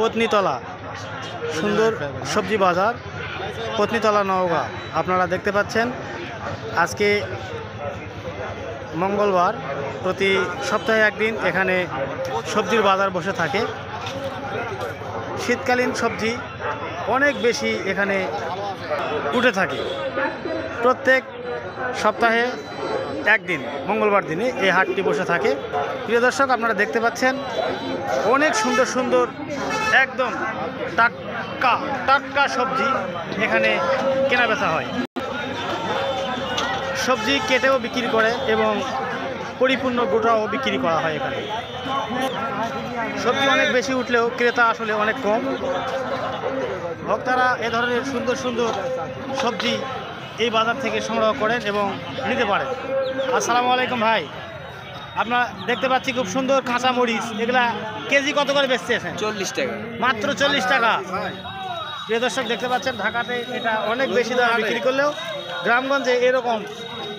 পত্নীতলা সুন্দর সবজি বাজার, পত্নীতলা নওগাঁ। আপনারা দেখতে পাচ্ছেন আজকে মঙ্গলবার, প্রতি সপ্তাহে একদিন এখানে সবজির বাজার বসে থাকে। শীতকালীন সবজি অনেক বেশি এখানে উঠে থাকে। প্রত্যেক সপ্তাহে একদিন মঙ্গলবার দিনে এই হাটটি বসে থাকে। প্রিয় দর্শক, আপনারা দেখতে পাচ্ছেন অনেক সুন্দর সুন্দর একদম টাটকা টাটকা সবজি এখানে কেনা বেচা হয়। সবজি কেটেও বিক্রি করে এবং পরিপূর্ণ গোটাও বিক্রি করা হয় এখানে। সবজি অনেক বেশি উঠলেও ক্রেতা আসলে অনেক কম। ভক্তরা এ ধরনের সুন্দর সুন্দর সবজি এই বাজার থেকে সংগ্রহ করেন এবং নিতে পারেন। আসসালামু আলাইকুম ভাই, আপনারা দেখতে পাচ্ছি খুব সুন্দর কাঁচা মরিচ, এগুলা কেজি কত করে বেচতেছেন? 40 টাকা। মাত্র 40 টাকা। প্রিয় দর্শক, দেখতে পাচ্ছেন ঢাকাতে এটা অনেক বেশি দামে বিক্রি করলেও গ্রামগঞ্জে এরকম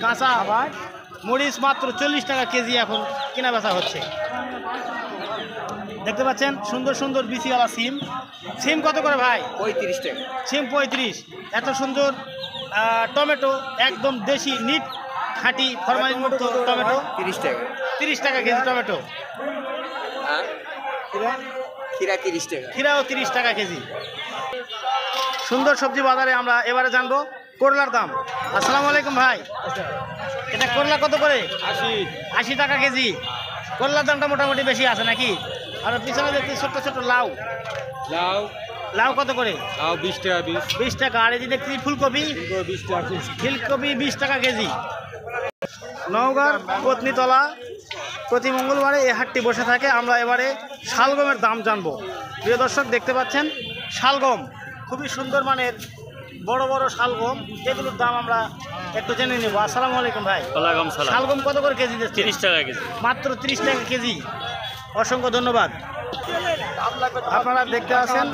কাঁচা আবার মরিচ মাত্র 40 টাকা কেজি এখন কেনা বেচা হচ্ছে। দেখতে পাচ্ছেন সুন্দর সুন্দর বিচিওয়ালা সিম। সিম কত করে ভাই? 35 টাকা। সিম 35। এত সুন্দর টমেটো, একদম দেশি নিট খাঁটি ফরমালিন মুক্ত টমেটো 30 টাকা। 30 টাকা কেজি টমেটো। আর খিরা 30 টাকা। খিরাও 30 টাকা কেজি। সুন্দর সবজি বাজারে আমরা এবারে জানবো করলার দাম। আসসালামু আলাইকুম ভাই, এটা করলা কত করে? 80 টাকা কেজি। করলার দামটা মোটামুটি বেশি আছে নাকি? আর পিছনে দেখছি ছোট্ট ছোট্ট লাউ। লাউ কত করে? লাউ 20 টাকা 20 টাকা। আর এই যে দেখছি ফুলকপি 20 টাকা। ফুলকপি 20 টাকা কেজি। নওগাঁর পত্নীতলা প্রতি মঙ্গলবারে এই হাটটি বসে থাকে। আমরা এবারে শালগমের দাম জানবো। প্রিয় দর্শক, দেখতে পাচ্ছেন শালগম, খুবই সুন্দর মানের বড় বড় শালগম, এগুলোর দাম আমরা একটু জেনে নেব। আসসালামু আলাইকুম ভাই। ওয়ালাইকুম সালাম। শালগম কত করে কেজি দিচ্ছে? 30 টাকা কেজি। মাত্র 30 টাকা কেজি। অসংখ্য ধন্যবাদ। আপনারা দেখতে আছেন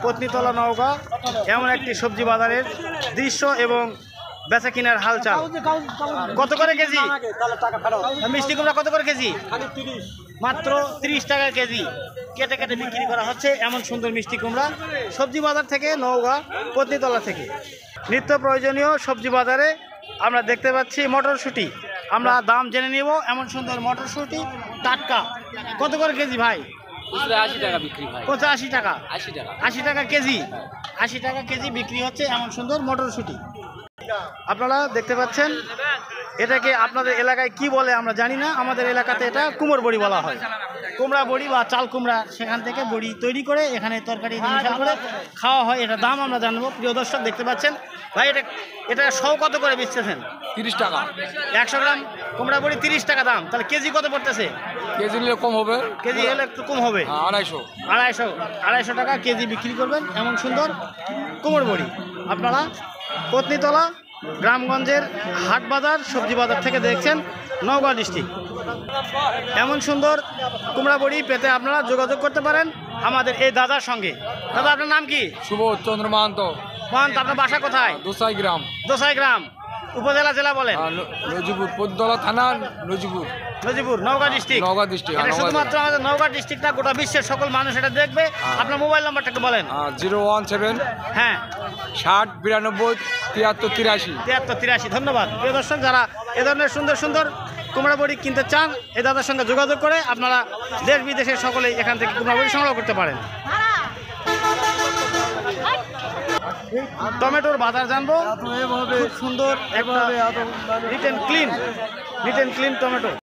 পত্নীতলা নওগাঁ এমন একটি সবজি বাজারের দৃশ্য এবং বেচা কিনার হালচাল। কত করে কেজি মিষ্টি কুমড়া? কত করে কেজি? মাত্র 30 টাকা কেজি। কেটে কেটে বিক্রি করা হচ্ছে এমন সুন্দর মিষ্টি কুমড়া সবজি বাজার থেকে, নওগাঁ পত্নীতলা থেকে। নিত্য প্রয়োজনীয় সবজি বাজারে আমরা দেখতে পাচ্ছি মটরশুঁটি। আমরা দাম জেনে নিব। এমন সুন্দর মটরশুঁটি টাটকা কত করে কেজি ভাই? 80 টাকা বিক্রি ভাই। 85 টাকা। 80 টাকা। 80 টাকা কেজি। 80 টাকা কেজি বিক্রি হচ্ছে এমন সুন্দর মটরশুঁটি। আপনারা দেখতে পাচ্ছেন এটাকে আপনাদের এলাকায় কি বলে আমরা জানি না। আমাদের এলাকাতে এটা কুমড় বড়ি বলা হয়। কুমড়া বড়ি বা চাল কুমড়া, সেখান থেকে বড়ি তৈরি করে এখানে তরকারি মিশাল করে খাওয়া হয়। এটা দাম আমরা জানবো। প্রিয় দর্শক, দেখতে পাচ্ছেন ভাই এটা সব কত করে বেচতেছেন? 30 টাকা। 100 গ্রাম কুমড়া বড়ি 30 টাকা দাম। তাহলে কেজি কত পড়তেছে? কেজি নিলে কম হবে। কেজি হলে একটু কম হবে। 250 টাকা কেজি বিক্রি করবেন এমন সুন্দর কুমড় বড়ি। আপনারা পত্নীতলা গ্রামগঞ্জের হাট বাজার সবজি বাজার থেকে দেখছেন, নওগাঁ ডিস্ট্রিক্ট। এমন সুন্দর কুমড়া বড়ি পেতে আপনারা যোগাযোগ করতে পারেন আমাদের এই দাদার সঙ্গে। দাদা, আপনার নাম কি? সুবোধ চন্দ্র মাহান্ত। আপনার বাসা কোথায়? দোসাই গ্রাম। দোসাই গ্রাম। উপজেলা জেলা বলেন? নজিপুর। পত্নীতলা থানা নজিপুর। নজিপুর, নওগাঁ ডিস্ট্রিক্ট। নওগাঁ ডিস্ট্রিক্ট। এটা শুধুমাত্র আমাদের নওগাঁ ডিস্ট্রিক্ট না, গোটা বিশ্বের সকল মানুষ এটা দেখবে। আপনার মোবাইল নাম্বারটা একটু বলেন। 017 হ্যাঁ 60 92 73 83। 73 83। ধন্যবাদ। প্রিয় দর্শক, যারা এ ধরনের সুন্দর সুন্দর কুমড়া বড়ি কিনতে চান, এই দাদার সঙ্গে যোগাযোগ করে আপনারা দেশ বিদেশের সকলেই এখান থেকে কুমড়া বড়ি সংগ্রহ করতে পারেন। টমেটোর বাজার জানবো। খুব সুন্দর একটা নিট অ্যান্ড ক্লিন টমেটো।